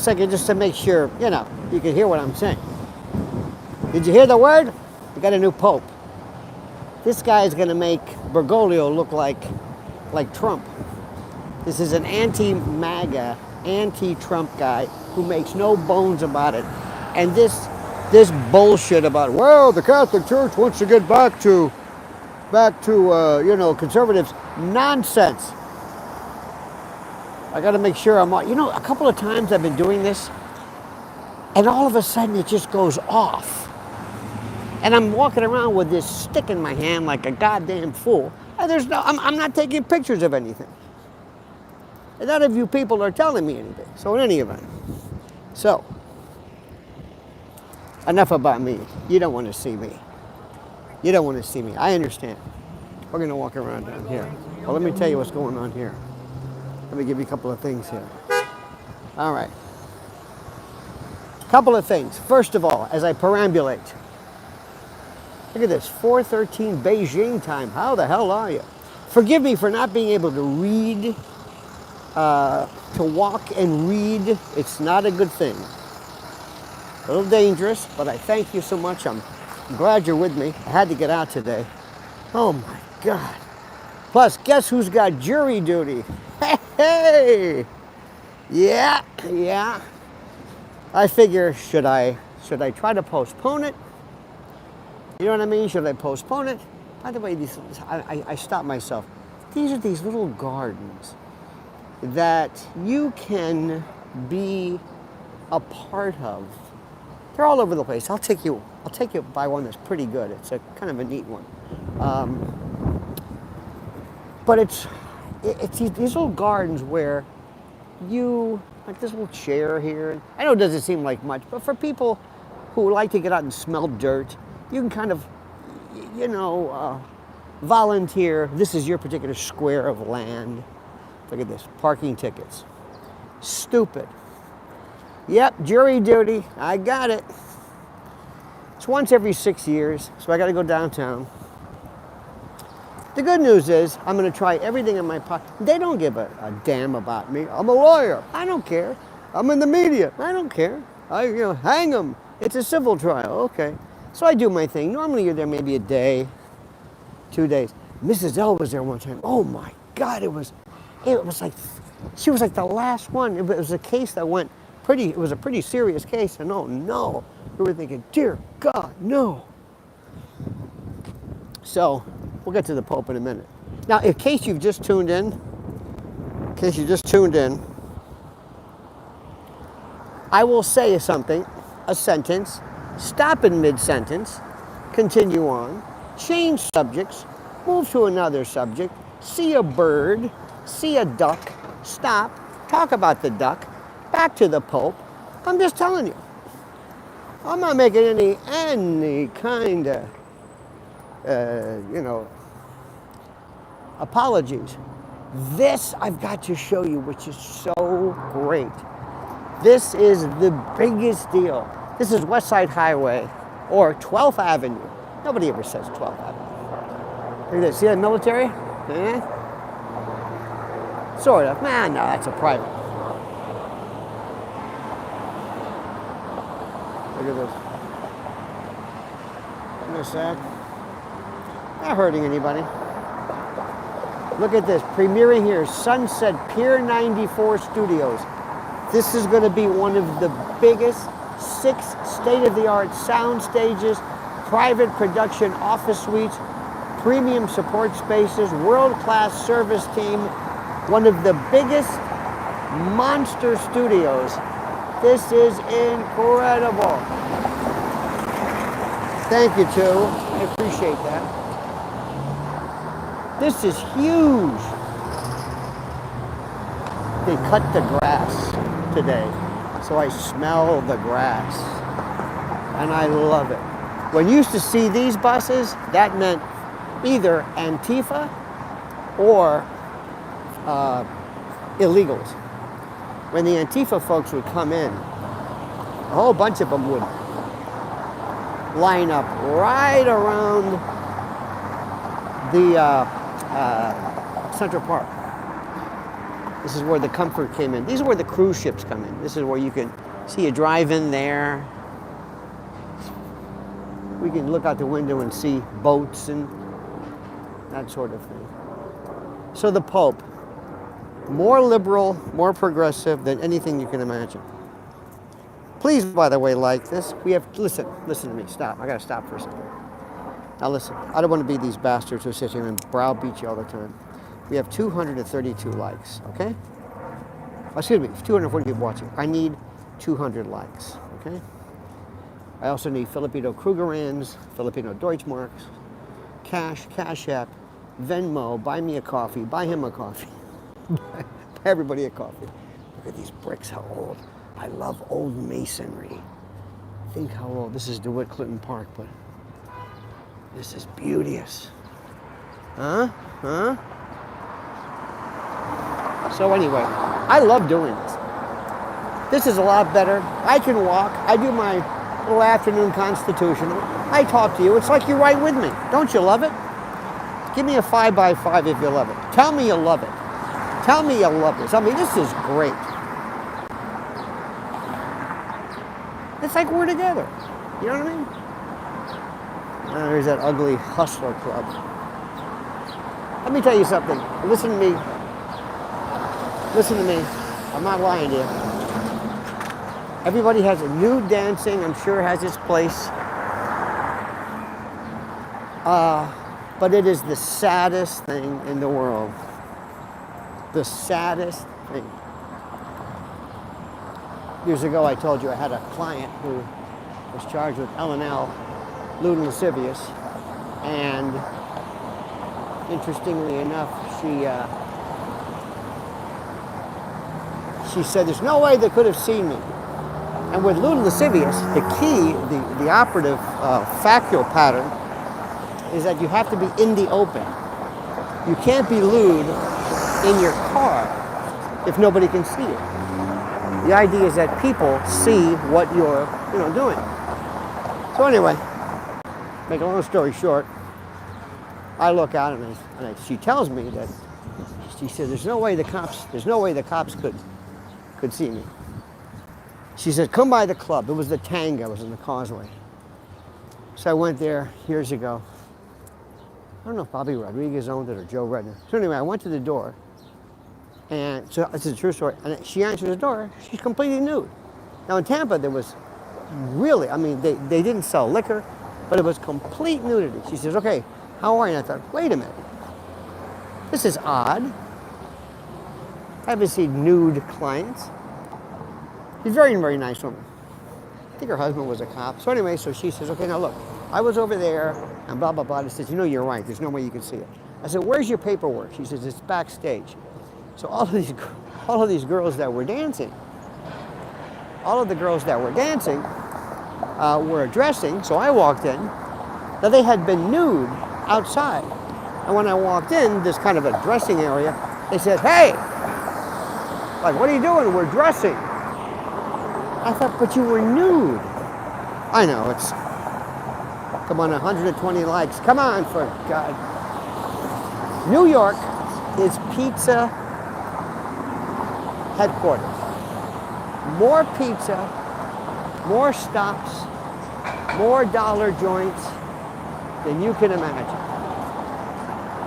second just to make sure, you know, you can hear what I'm saying. Did you hear the word? We got a new pope. This guy is going to make Bergoglio look like Trump. This is an anti-MAGA, anti-Trump guy who makes no bones about it. And this bullshit about, well, the Catholic Church wants to get back to you know, conservatives. Nonsense. I got to make sure I'm on. You know, a couple of times I've been doing this, and all of a sudden it just goes off. And I'm walking around with this stick in my hand like a goddamn fool. And I'm not taking pictures of anything. And none of you people are telling me anything. So in any event, so enough about me. You don't want to see me. You don't want to see me. I understand. We're going to walk around down here. Well, let me tell you what's going on here. Let me give you a couple of things here. All right. Couple of things. First of all, as I perambulate, look at this, 4:13 Beijing time. How the hell are you? Forgive me for not being able to read, to walk and read. It's not a good thing. A little dangerous, but I thank you so much. I'm glad you're with me. I had to get out today. Oh my God. Plus, guess who's got jury duty? Hey! Yeah. I figure, should I try to postpone it? You know what I mean? Should I postpone it? By the way, I stopped myself. These are these little gardens that you can be a part of. They're all over the place. I'll take you by one that's pretty good. It's a kind of a neat one. But it's these little gardens where you, like this little chair here. I know it doesn't seem like much, but for people who like to get out and smell dirt, you can kind of, you know, volunteer. This is your particular square of land. Look at this, parking tickets. Stupid. Yep, jury duty, I got it. It's once every 6 years, so I gotta go downtown. The good news is, I'm gonna try everything in my pocket. They don't give a damn about me. I'm a lawyer, I don't care. I'm in the media, I don't care. Hang them, it's a civil trial, okay. So I do my thing. Normally you're there maybe a day, 2 days. Mrs. L was there one time. Oh my God, it was like, she was like the last one. It was a case that went it was a pretty serious case, and oh no, we were thinking, dear God, no. So, we'll get to the Pope in a minute. Now, in case you've just tuned in, I will say something, a sentence, stop in mid-sentence, continue on, change subjects, move to another subject, see a bird, see a duck, stop, talk about the duck, back to the Pope. I'm just telling you. I'm not making any kind of, you know, apologies. This I've got to show you, which is so great. This is the biggest deal. This is West Side Highway, or 12th Avenue. Nobody ever says 12th Avenue. Look at this. See that military? Eh? Sort of. Man, no, that's a private. Look at this. Isn't that sad? Not hurting anybody. Look at this. Premiering here, Sunset Pier 94 Studios. This is going to be one of the biggest 6 state-of-the-art sound stages, private production office suites, premium support spaces, world-class service team, one of the biggest monster studios. This is incredible. Thank you, too. I appreciate that. This is huge. They cut the grass today, so I smell the grass, and I love it. When you used to see these buses, that meant either Antifa or illegals. When the Antifa folks would come in, a whole bunch of them would line up right around the Central Park. This is where the comfort came in. These are where the cruise ships come in. This is where you can see a drive in there. We can look out the window and see boats and that sort of thing. So the Pope, more liberal, more progressive than anything you can imagine. Please, by the way, like this. We have, listen to me, stop. I gotta stop for a second. Now listen, I don't want to be these bastards who sit here and browbeat you all the time. We have 232 likes, okay? Excuse me, 240 people watching. I need 200 likes, okay? I also need Filipino Krugerrands, Filipino Deutschmarks, Cash App, Venmo, buy me a coffee, buy him a coffee. Buy everybody a coffee. Look at these bricks, how old. I love old masonry. Think how old. This is DeWitt Clinton Park, but this is beauteous. Huh? So anyway, I love doing this. This is a lot better. I can walk. I do my little afternoon constitutional. I talk to you. It's like you're right with me. Don't you love it? Give me a 5 by 5 if you love it. Tell me you love it. Tell me you love this. I mean, this is great. It's like we're together. You know what I mean? There's that ugly hustler club. Let me tell you something. Listen to me. Listen to me. I'm not lying to you. Everybody has a nude dancing, I'm sure has its place. But it is the saddest thing in the world. The saddest thing. Years ago, I told you I had a client who was charged with Lionel, lewd and lascivious, and interestingly enough, she said there's no way they could have seen me. And with lewd and lascivious, the key, the operative factual pattern is that you have to be in the open. You can't be lewd in your car if nobody can see you. The idea is that people see what you're, doing. So anyway, make a long story short, I look out and she tells me that she said there's no way the cops could see me. She said, come by the club. It was the Tanga, it was in the Causeway. So I went there years ago. I don't know if Bobby Rodriguez owned it or Joe Redner. So anyway, I went to the door. And so this is a true story. And she answers the door. She's completely nude. Now in Tampa, there was really, they didn't sell liquor, but it was complete nudity. She says, okay, how are you? And I thought, wait a minute. This is odd. I haven't seen nude clients. She's a very, very nice woman. I think her husband was a cop. So anyway, so she says, okay, now look, I was over there and blah, blah, blah. She says, you're right. There's no way you can see it. I said, where's your paperwork? She says, it's backstage. So all of these girls that were dancing, were dressing. So I walked in. Now they had been nude outside. And when I walked in, this kind of a dressing area, they said, hey, like, what are you doing? We're dressing. I thought, but you were nude. I know, it's, come on, 120 likes. Come on, for God. New York is pizza headquarters. More pizza, more stops, more dollar joints than you can imagine.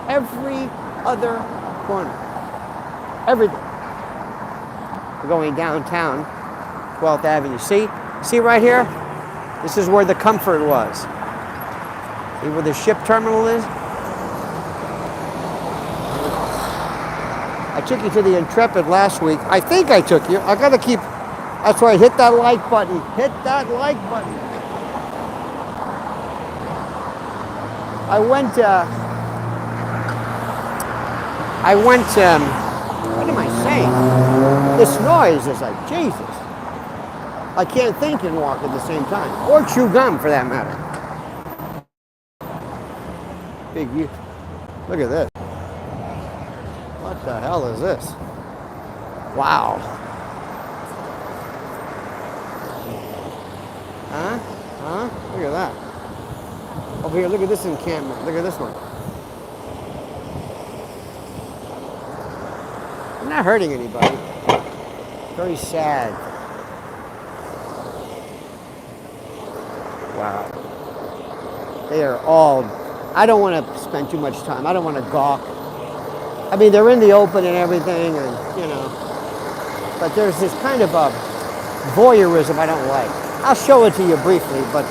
Every other corner. Everything. We're going downtown, 12th Avenue. See right here? This is where the Comfort was. See where the ship terminal is? I took you to the Intrepid last week. I think I took you. I gotta keep, that's why I hit that like button. Hit that like button. What am I saying? This noise is like, Jesus. I can't think and walk at the same time. Or chew gum, for that matter. Big you. Look at this. What the hell is this? Wow. Huh? Look at that. Over here, look at this encampment. Look at this one. not hurting anybody. Very sad. Wow. They are all, I don't want to spend too much time. I don't want to gawk. I mean, they're in the open and everything, and, you know, but there's this kind of a voyeurism I don't like. I'll show it to you briefly, but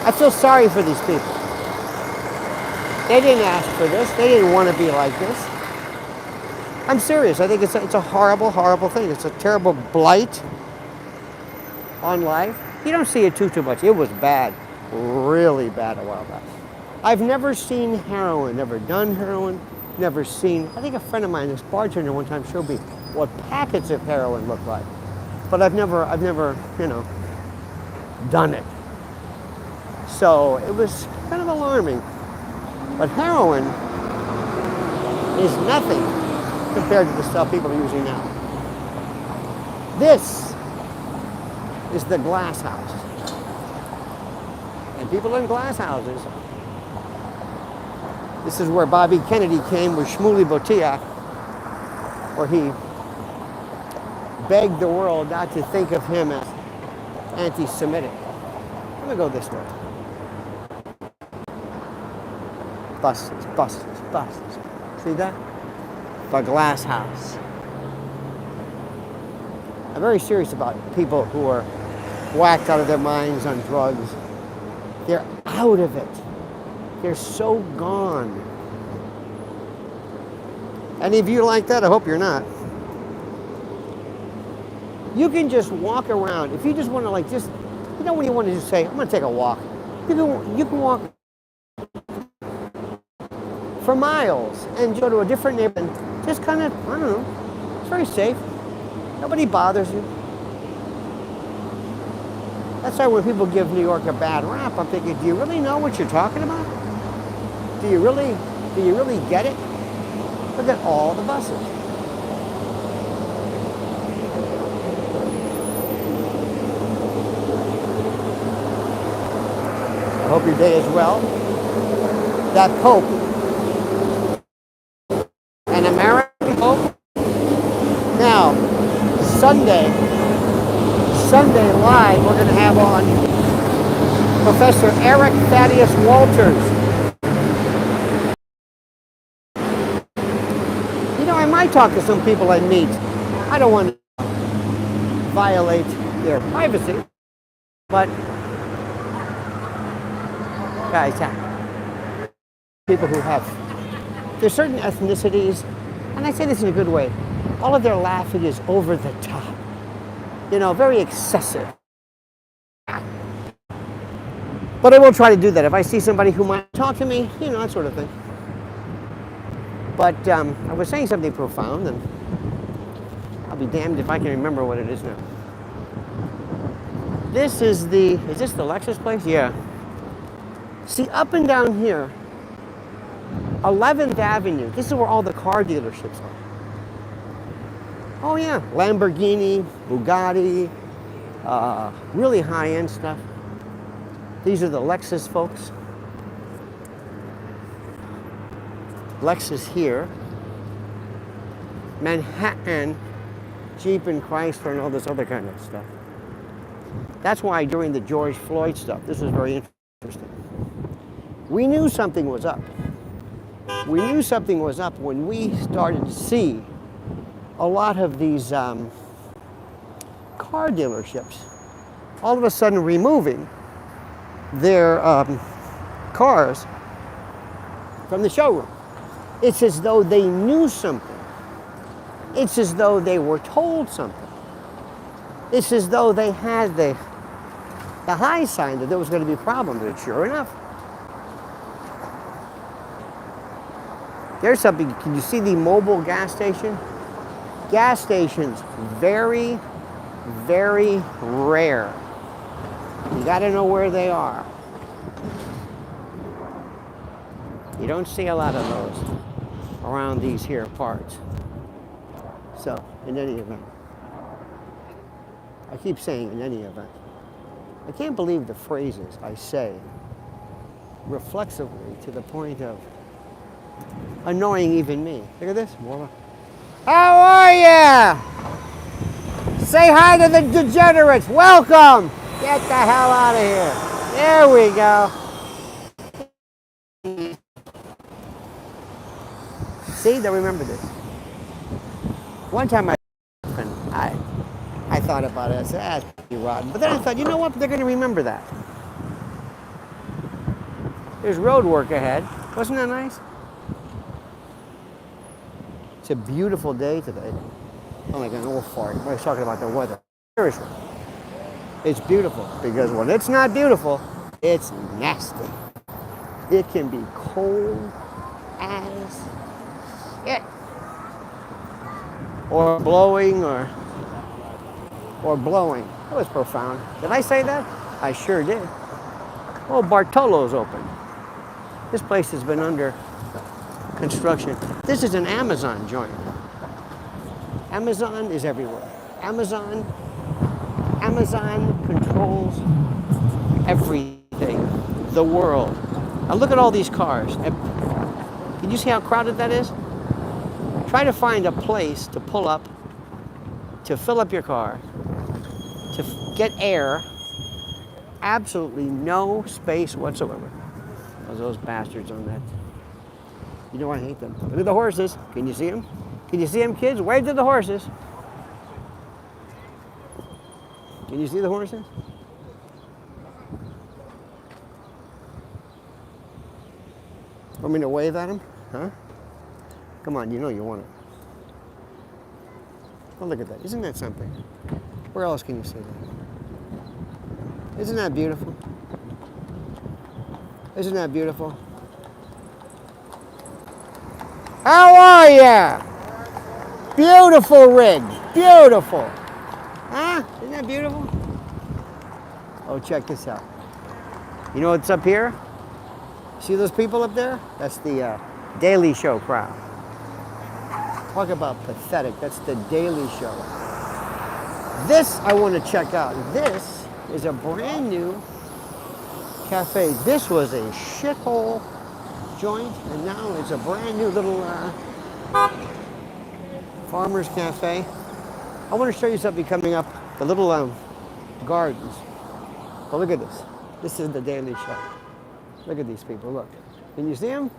I feel sorry for these people. They didn't ask for this. They didn't want to be like this. I'm serious. I think it's a horrible, horrible thing. It's a terrible blight on life. You don't see it too much. It was bad, really bad a while back. I've never seen heroin, never done heroin, never seen, I think a friend of mine, this bartender one time showed me what packets of heroin look like. But I've never, you know, done it. So it was kind of alarming. But heroin is nothing compared to the stuff people are using now. This is the glass house. And people in glass houses, this is where Bobby Kennedy came with Shmuley Boteach, where he begged the world not to think of him as anti-Semitic. Let me go this way. Buses, buses, buses. See that? The glass house. I'm very serious about people who are whacked out of their minds on drugs. They're out of it. They're so gone. Any of you like that? I hope you're not. You can just walk around. If you just want to like just, you know when you want to just say, I'm going to take a walk. You can walk for miles and go to a different neighborhood and just kind of, I don't know, it's very safe. Nobody bothers you. That's why when people give New York a bad rap, I'm thinking, do you really know what you're talking about? Do you really get it? Look at all the buses. I hope your day is well. That Pope, an American Pope. Now, Sunday live, we're going to have on Professor Eric Thaddeus Walters. You know, I might talk to some people I meet. I don't want to violate their privacy, but guys, people who have, there's certain ethnicities, and I say this in a good way, all of their laughing is over the top. You know, very excessive. But I will try to do that if I see somebody who might talk to me, you know, that sort of thing. But I was saying something profound, and I'll be damned if I can remember what it is now. This is this the Lexus place? Yeah. See, up and down here, 11th Avenue, this is where all the car dealerships are. Oh yeah, Lamborghini, Bugatti, really high-end stuff. These are the Lexus folks. Lexus here. Manhattan, Jeep and Chrysler and all this other kind of stuff. That's why during the George Floyd stuff, this was very interesting. We knew something was up. We knew something was up when we started to see a lot of these car dealerships all of a sudden removing their cars from the showroom. It's as though they knew something. It's as though they were told something. It's as though they had the high sign that there was going to be a problem. And sure enough, there's something. Can you see the mobile gas station? Gas stations, very, very rare. You got to know where they are. You don't see a lot of those around these here parts. So, in any event, I keep saying in any event, I can't believe the phrases I say reflexively to the point of annoying even me. Look at this. How are ya? Say hi to the degenerates. Welcome. Get the hell out of here. There we go. See, they'll remember this. One time I thought about it. I said, that's pretty rotten. But then I thought, you know what? They're going to remember that. There's road work ahead. Wasn't that nice? It's a beautiful day today. I'm like an old fart. I was talking about the weather. Seriously. It's beautiful because when it's not beautiful, it's nasty. It can be cold as shit. Or blowing or blowing. That was profound. Did I say that? I sure did. Oh, Bartolo's open. This place has been under construction. This is an Amazon joint. Amazon is everywhere. Amazon controls everything. The world. Now look at all these cars. Can you see how crowded that is? Try to find a place to pull up, to fill up your car, to get air. Absolutely no space whatsoever. Those bastards on that. You know I hate them. Look at the horses. Can you see them? Can you see them, kids? Wave to the horses. Can you see the horses? Want me to wave at them? Huh? Come on, you know you want it. Oh, look at that. Isn't that something? Where else can you see that? Isn't that beautiful? Isn't that beautiful? How are ya? Beautiful rig. Beautiful. Huh? Isn't that beautiful? Oh, check this out. You know what's up here? See those people up there? That's the Daily Show crowd. Talk about pathetic. That's the Daily Show. This I want to check out. This is a brand new cafe. This was a shithole joint, and now it's a brand new little farmer's cafe. I want to show you something coming up. The little gardens. Oh, look at this. This is the Daily Show. Look at these people. Look. Can you see them?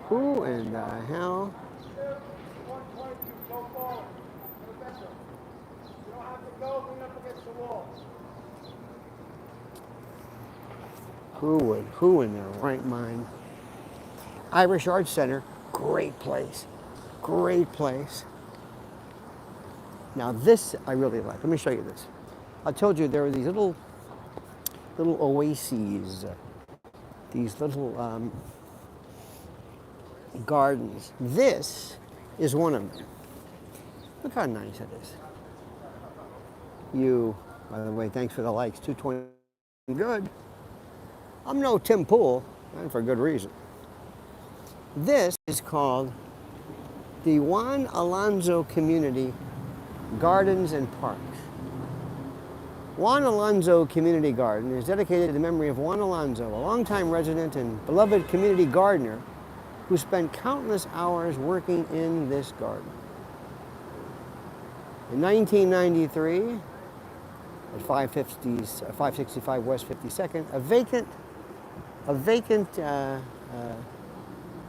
Who in the hell? Who in their right mind? Irish Arts Center, great place. Great place. Now this I really like. Let me show you this. I told you there were these little oases, these little gardens. This is one of them. Look how nice it is. By the way, thanks for the likes. 220, good. I'm no Tim Pool, and for good reason. This is called the Juan Alonso Community Gardens and Parks. Juan Alonso Community Garden is dedicated to the memory of Juan Alonso, a longtime resident and beloved community gardener who spent countless hours working in this garden. In 1993, at 565 West 52nd, a vacant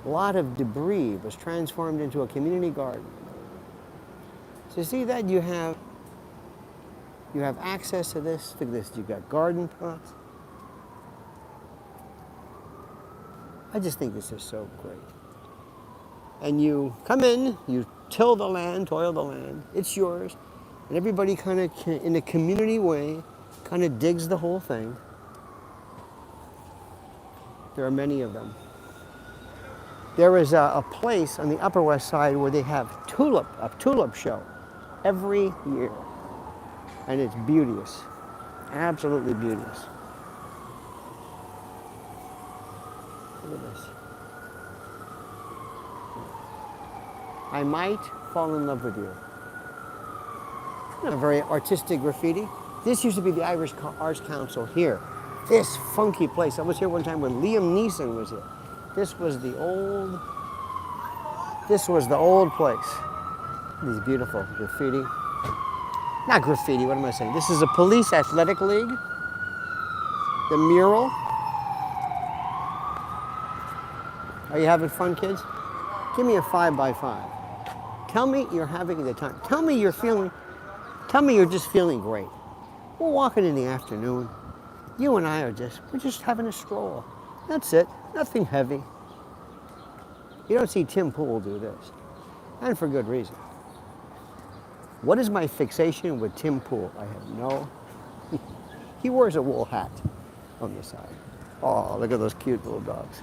lot of debris was transformed into a community garden. So see that you have access to this. Look at this. You've got garden plots. I just think this is so great. And you come in, you till the land, toil the land. It's yours, and everybody kind of, in a community way, kind of digs the whole thing. There are many of them. There is a place on the Upper West Side where they have a tulip show every year. And it's beauteous, absolutely beauteous. Look at this. I might fall in love with you. A very artistic graffiti. This used to be the Irish Arts Council here. This funky place. I was here one time when Liam Neeson was here. This was the old This was the old place. These beautiful graffiti. Not graffiti, what am I saying? This is a police athletic league. The mural. Are you having fun, kids? Give me a 5 by 5. Tell me you're having the time. Tell me you're just feeling great. We're walking in the afternoon. You and I we're just having a stroll. That's it, nothing heavy. You don't see Tim Pool do this, and for good reason. What is my fixation with Tim Pool? I have no, he wears a wool hat on the side. Oh, look at those cute little dogs.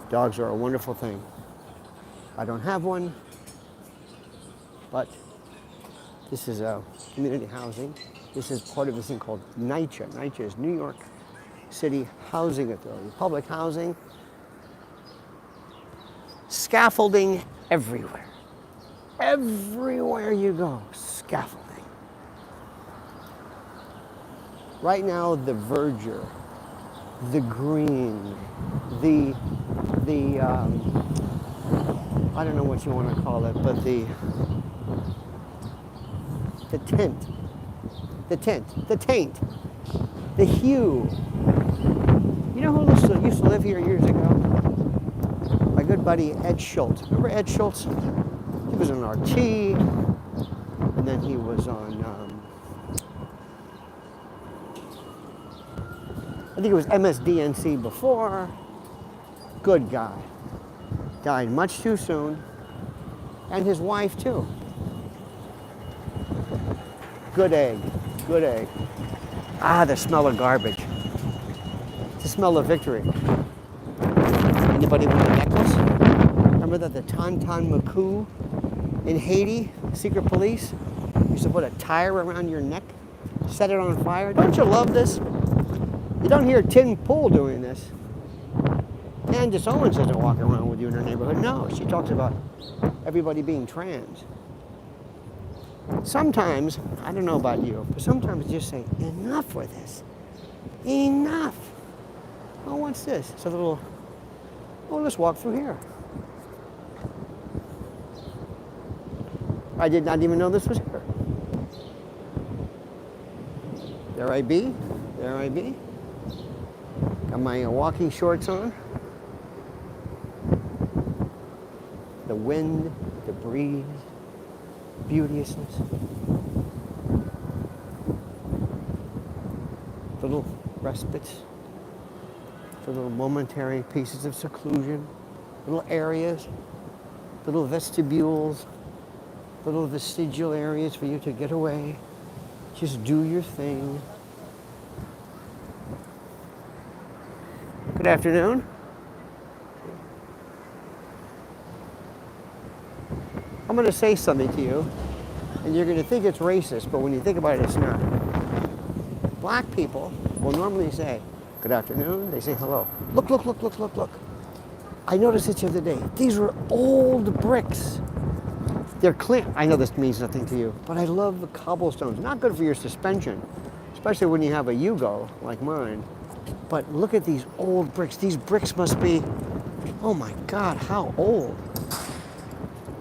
Dogs are a wonderful thing. I don't have one, but this is a community housing. This is part of this thing called NYCHA. NYCHA is New York City Housing Authority. Public housing, scaffolding everywhere. Everywhere you go, scaffolding. Right now, the verdure, the green, the I don't know what you want to call it, but the taint, the hue. You know who used to live here years ago? My good buddy Ed Schultz. Remember Ed Schultz? He was on RT, and then he was on, I think it was MSDNC before. Good guy. Died much too soon. And his wife too. Good egg, good egg. Ah, the smell of garbage. The smell of victory. Anybody want a necklace? Remember that the Tonton Macoux in Haiti, secret police, used to put a tire around your neck, set it on fire? Don't you love this? You don't hear Tim Pool doing this. Candace Owens doesn't walk around with you in her neighborhood. No, she talks about everybody being trans. Sometimes, I don't know about you, but sometimes you just say, enough with this. Enough. Oh, what's this? It's a little, oh, let's walk through here. I did not even know this was here. There I be. There I be. Got my walking shorts on. The wind, the breeze, beauteousness. Little respites, for little momentary pieces of seclusion, little areas, little vestibules, little vestigial areas for you to get away. Just do your thing. Good afternoon. I'm going to say something to you, and you're going to think it's racist, but when you think about it, it's not. Black people will normally say, good afternoon. They say hello. Look, look, look, look, look, look. I noticed it the other day. These were old bricks. They're clean. I know this means nothing to you, but I love the cobblestones. Not good for your suspension, especially when you have a Yugo like mine. But look at these old bricks. These bricks must be, oh my God, how old.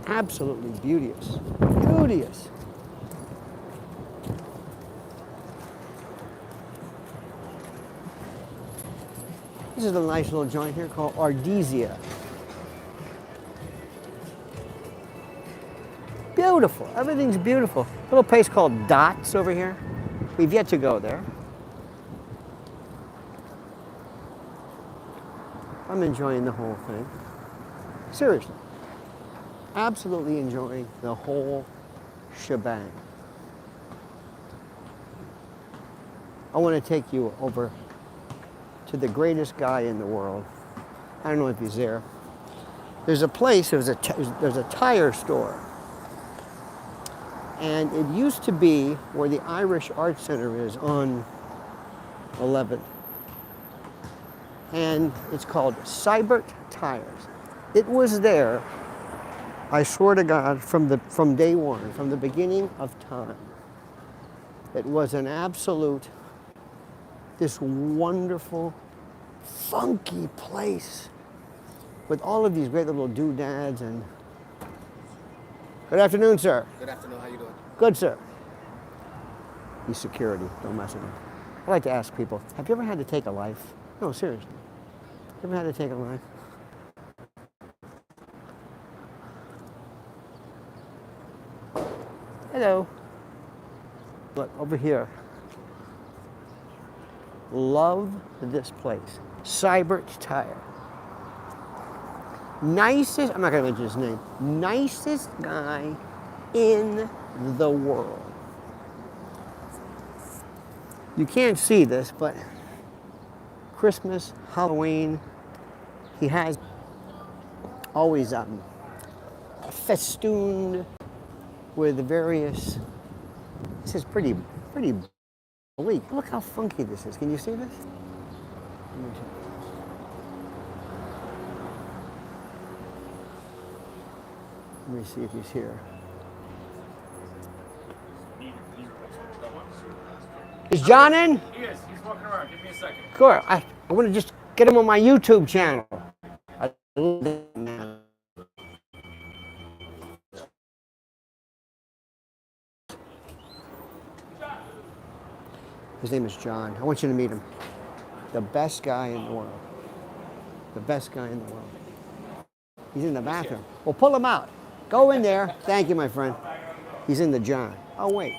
Absolutely beauteous. Beauteous. This is a nice little joint here called Ardesia. Beautiful. Everything's beautiful. Little place called Dots over here. We've yet to go there. I'm enjoying the whole thing. Seriously. Absolutely enjoying the whole shebang. I want to take you over to the greatest guy in the world. I don't know if he's there. There's a place, there's a tire store. And it used to be where the Irish Art Center is on 11th. And it's called Seibert Tires. It was there, I swear to God, from day one, from the beginning of time. It was an absolute, this wonderful, funky place with all of these great little doodads and... Good afternoon, sir. Good afternoon, how you doing? Good, sir. He's security, don't mess with him. I like to ask people, have you ever had to take a life? No, seriously. You ever had to take a life? Hello. Look, over here. Love this place. Cybert Tire. Nicest, I'm not going to mention his name, nicest guy in the world. You can't see this, but Christmas, Halloween, he has always festooned with various, this is pretty bleak. Look how funky this is. Can you see this? Let me see if he's here. Is John in? He is. He's walking around. Give me a second. Sure. I want to just get him on my YouTube channel. His name is John. I want you to meet him. The best guy in the world. The best guy in the world. He's in the bathroom. Well, pull him out. Go in there. Thank you, my friend. He's in the John. Oh, wait.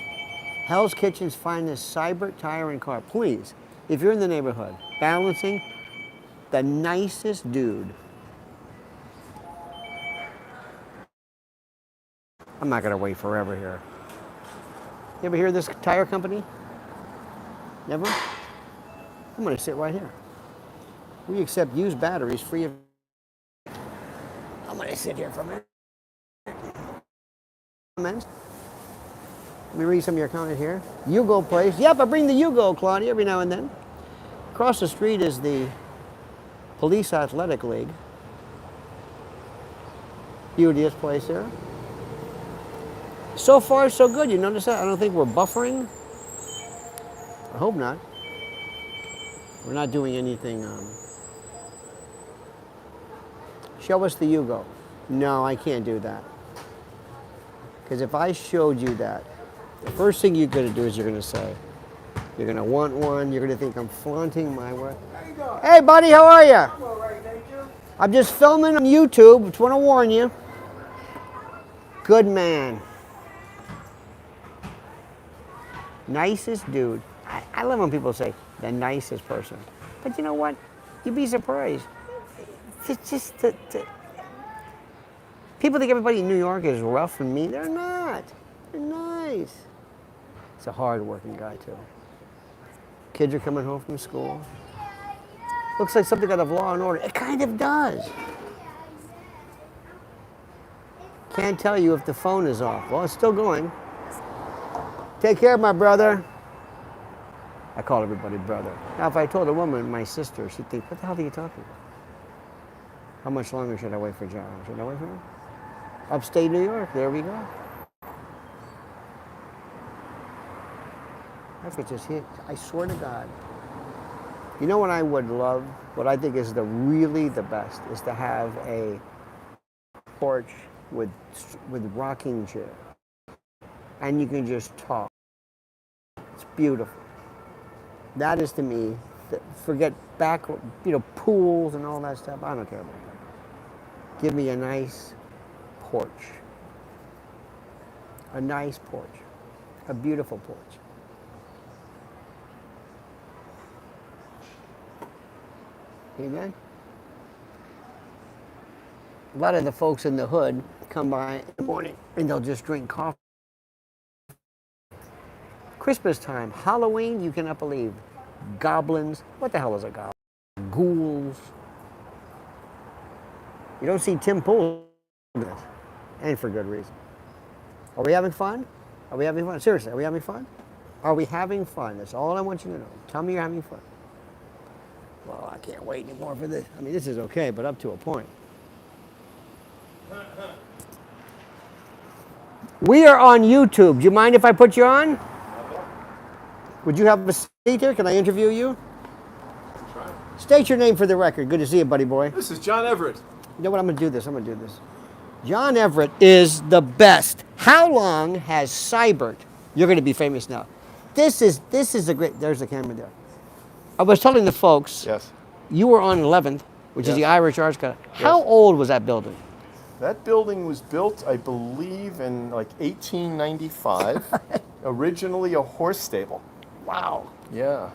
Hell's Kitchen's finest Cybert Tire and Car. Please, if you're in the neighborhood, balancing, the nicest dude. I'm not going to wait forever here. You ever hear of this tire company? Never? I'm going to sit right here. We accept used batteries free of... I'm going to sit here for a minute. Comments? Let me read some of your comment here. Yugo place. Yep, I bring the Yugo, Claudia, every now and then. Across the street is the Police Athletic League. Beauteous place there. So far, so good. You notice that? I don't think we're buffering. I hope not. We're not doing anything. Show us the Yugo. No, I can't do that. Because if I showed you that, the first thing you're going to do is you're going to say, you're going to want one, you're going to think I'm flaunting my work. How you doing? Hey, buddy, how are you? I'm all right, thank you. I'm just filming on YouTube. Just want to warn you. Good man. Nicest dude. I love when people say the nicest person. But you know what? You'd be surprised. It's just that people think everybody in New York is rough and mean. They're not. They're nice. He's a hard-working guy, too. Kids are coming home from school. Looks like something out of Law and Order. It kind of does. Can't tell you if the phone is off. Well, it's still going. Take care, my brother. I call everybody brother. Now, if I told a woman my sister, she'd think, what the hell are you talking about? How much longer should I wait for John? Should I wait for him? Upstate New York, there we go. I could just hit, I swear to God. You know what I would love? What I think is really the best is to have a porch with rocking chair. And you can just talk. It's beautiful. That is to me, forget back, pools and all that stuff. I don't care about that. Give me a nice porch. A nice porch. A beautiful porch. Amen? A lot of the folks in the hood come by in the morning and they'll just drink coffee. Christmas time, Halloween, you cannot believe. Goblins. What the hell is a goblin? Ghouls. You don't see Tim Pool in this. And for good reason. Are we having fun? Are we having fun? Seriously, are we having fun? Are we having fun? That's all I want you to know. Tell me you're having fun. Well, I can't wait anymore for this. I mean, this is okay, but up to a point. We are on YouTube. Do you mind if I put you on? Would you have a seat here? Can I interview you? Try. State your name for the record. Good to see you, buddy boy. This is John Everett. You know what? I'm going to do this. I'm going to do this. John Everett is the best. How long has Cybert? You're going to be famous now. This is a great. There's the camera there. I was telling the folks. Yes. You were on 11th, which is Yes. the Irish Arts Gallery. How Yes. old was that building? That building was built, I believe, in like 1895. Originally a horse stable. Wow. Yeah,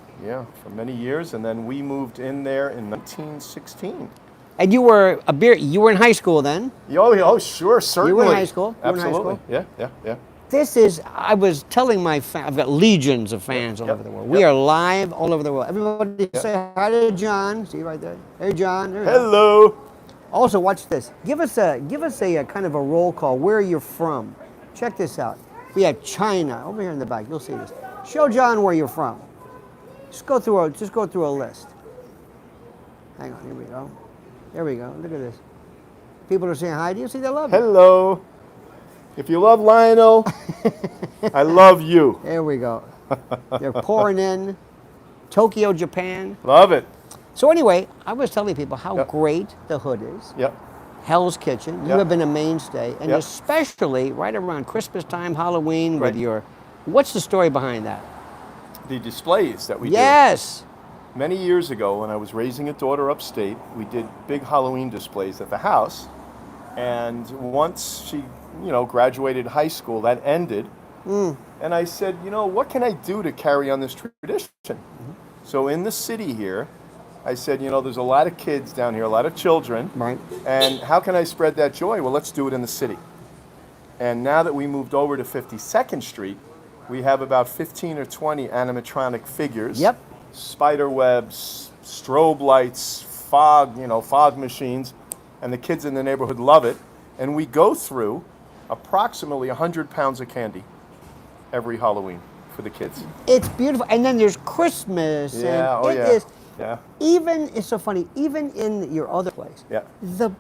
for many years, and then we moved in there in 1916. And you were you were in high school then? Oh, sure, certainly. You were in high school? You were in high Absolutely. school? Yeah. This is, I was telling my fans, I've got legions of fans all Yep, over the world. yep. We are live all over the world. Everybody Yep. say hi to John. See right there? Hey, John. There we go. Hello. Also, watch this. Give us a kind of a roll call. Where you're from. Check this out. We have China over here in the back. You'll see this. Show John where you're from. Just go through a list. Hang on. Here we go. There we go. Look at this. People are saying hi to you. See, they love you. Hello. If you love Lionel, I love you. There we go. They're pouring in. Tokyo, Japan. Love it. So anyway, I was telling people how Yep. great the hood is. Yep. Hell's Kitchen. You Yep. have been a mainstay, and Yep. especially right around Christmas time, Halloween, with Right. your. What's the story behind that? The displays that we did. Yes. Many years ago, when I was raising a daughter upstate, we did big Halloween displays at the house. And once she, graduated high school, that ended. And I said, what can I do to carry on this tradition? So in the city here, I said, there's a lot of kids down here, a lot of children. Right. And how can I spread that joy? Well, let's do it in the city. And now that we moved over to 52nd Street, we have about 15 or 20 animatronic figures. Yep. Spider webs, strobe lights, fog machines, and the kids in the neighborhood love it. And we go through approximately 100 pounds of candy every Halloween for the kids. It's beautiful, and then there's Christmas. Yeah, and it yeah. is- Yeah. Even it's so funny. Even in your other place. Yeah.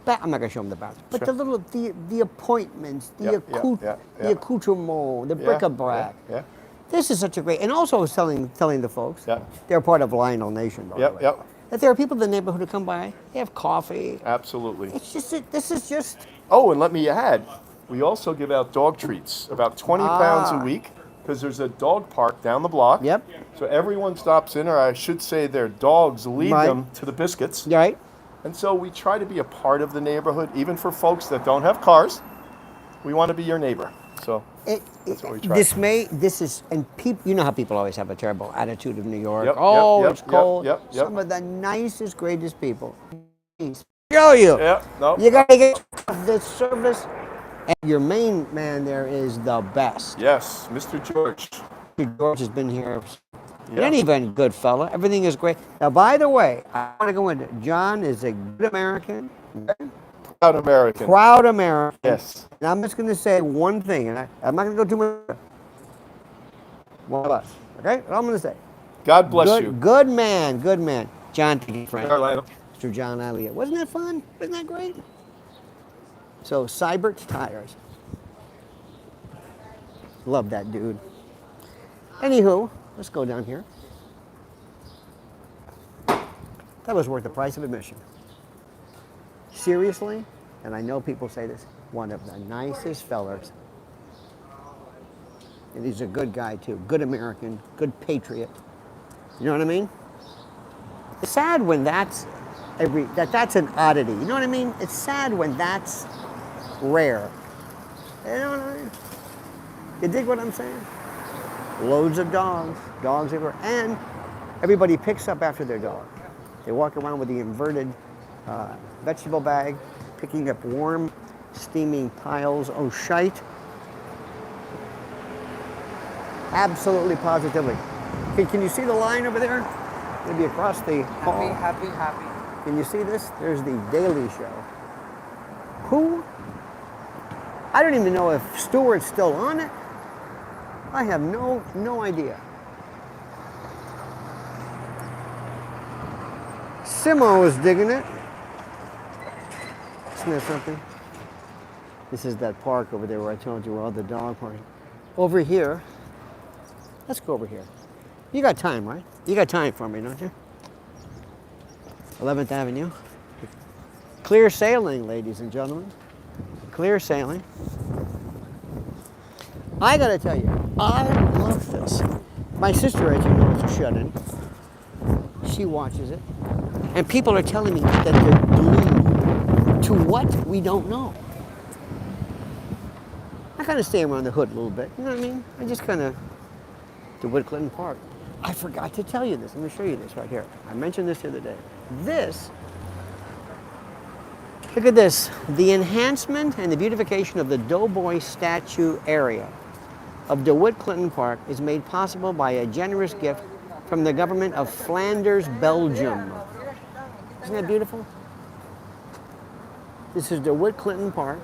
I'm not gonna show them the bathroom, but Sure. the appointments, the Yeah, yeah. the accoutrement, the bric-a-brac. Yeah. This is such a great, and also I was telling the folks, Yeah. they're part of LionelNation, by the way, Yep. that there are people in the neighborhood who come by, they have coffee. Absolutely. It's just, this is just, Oh, and let me add, we also give out dog treats, about 20 pounds a week, because there's a dog park down the block. Yep. So everyone stops in, or I should say their dogs lead Right. them to the biscuits. right? And so we try to be a part of the neighborhood, even for folks that don't have cars. We want to be your neighbor. So that's what we try. This is, and people, you know how people always have a terrible attitude of New York. Yep, Oh, yep, it's yep, cold. yep. Some of the nicest, greatest people. Show you. Yeah, no. You gotta get the service. And your main man there is the best. Yes, Mr. George. George has been here. In Yeah. any event, good fella. Everything is great. Now, by the way, I want to go into. John is a good American, Proud American. proud American. Yes. And I'm just going to say one thing, and I'm not going to go too much. One of us. Okay? That's all I'm going to say. God bless good, you. Good man. Good man. John, thank you, friend. Carolina. Mr. John Elliott. Wasn't that fun? Wasn't that great? So, Cybert Tires. Love that dude. Anywho, let's go down here. That was worth the price of admission. Seriously, and I know people say this, one of the nicest fellers. And he's a good guy too, good American, good patriot. You know what I mean? It's sad when that's an oddity. You know what I mean? It's sad when that's rare. You know what I mean? You dig what I'm saying? Loads of dogs everywhere, and everybody picks up after their dog. They walk around with the inverted vegetable bag, picking up warm, steaming piles of shite. Absolutely, positively. Can you see the line over there? Maybe across the hall. Happy. Can you see this? There's the Daily Show. Who? I don't even know if Stewart's still on it. I have no idea. Simo is digging it. Isn't that something? This is that park over there where I told you where all the dog parking. Over here. Let's go over here. You got time, right? You got time for me, don't you? 11th Avenue. Clear sailing, ladies and gentlemen. Clear sailing. I gotta tell you, I love this. My sister, as you know, is a shut-in. She watches it. And people are telling me that they're glued to what we don't know. I kind of stay around the hood a little bit, you know what I mean? I just kind of, DeWitt Clinton Park. I forgot to tell you this. Let me show you this right here. I mentioned this the other day. This, look at this. The enhancement and the beautification of the Doughboy statue area of DeWitt Clinton Park is made possible by a generous gift from the government of Flanders, Belgium. Isn't that beautiful? This is DeWitt Clinton Park.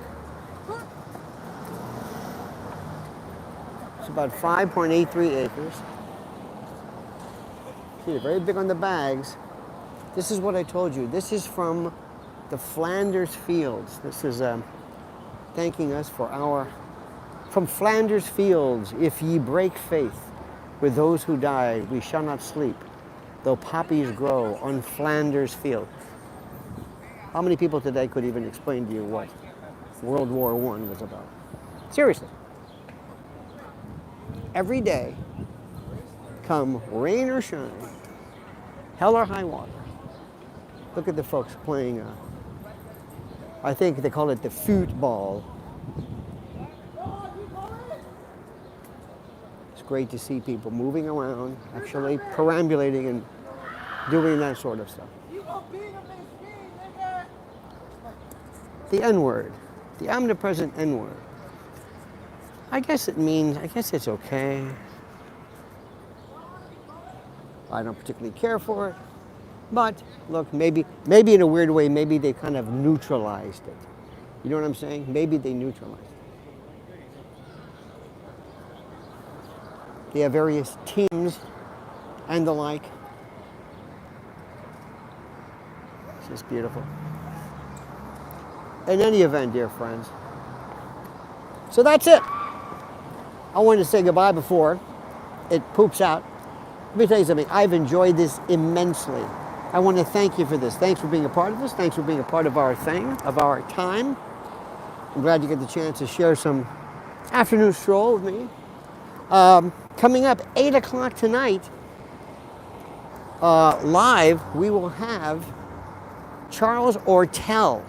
It's about 5.83 acres. See, they're very big on the bags. This is what I told you. This is from the Flanders Fields. This is thanking us for our, from Flanders Fields, if ye break faith with those who died, we shall not sleep, though poppies grow on Flanders Field. How many people today could even explain to you what World War I was about? Seriously. Every day, come rain or shine, hell or high water, look at the folks playing, I think they call it the football. It's great to see people moving around, actually perambulating and doing that sort of stuff. The N-word, the omnipresent N-word. I guess it means, I guess it's okay. I don't particularly care for it. But look, maybe in a weird way, maybe they kind of neutralized it. You know what I'm saying? Maybe they neutralized it. They have various teams and the like. It's just beautiful. In any event, dear friends. So that's it. I wanted to say goodbye before it poops out. Let me tell you something. I've enjoyed this immensely. I want to thank you for this. Thanks for being a part of this. Thanks for being a part of our thing, of our time. I'm glad you get the chance to share some afternoon stroll with me. Coming up 8 o'clock tonight, live, we will have Charles Ortel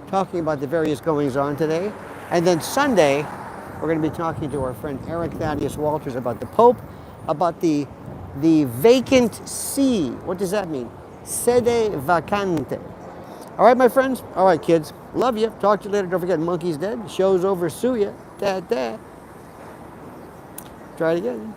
talking about the various goings on today. And then Sunday, we're going to be talking to our friend Eric Thaddeus Walters about the Pope, about the vacant see. What does that mean? Sede vacante. All right, my friends. All right, kids. Love you. Talk to you later. Don't forget, Monkey's dead. Show's over. Sue ya. Da, da. Try it again.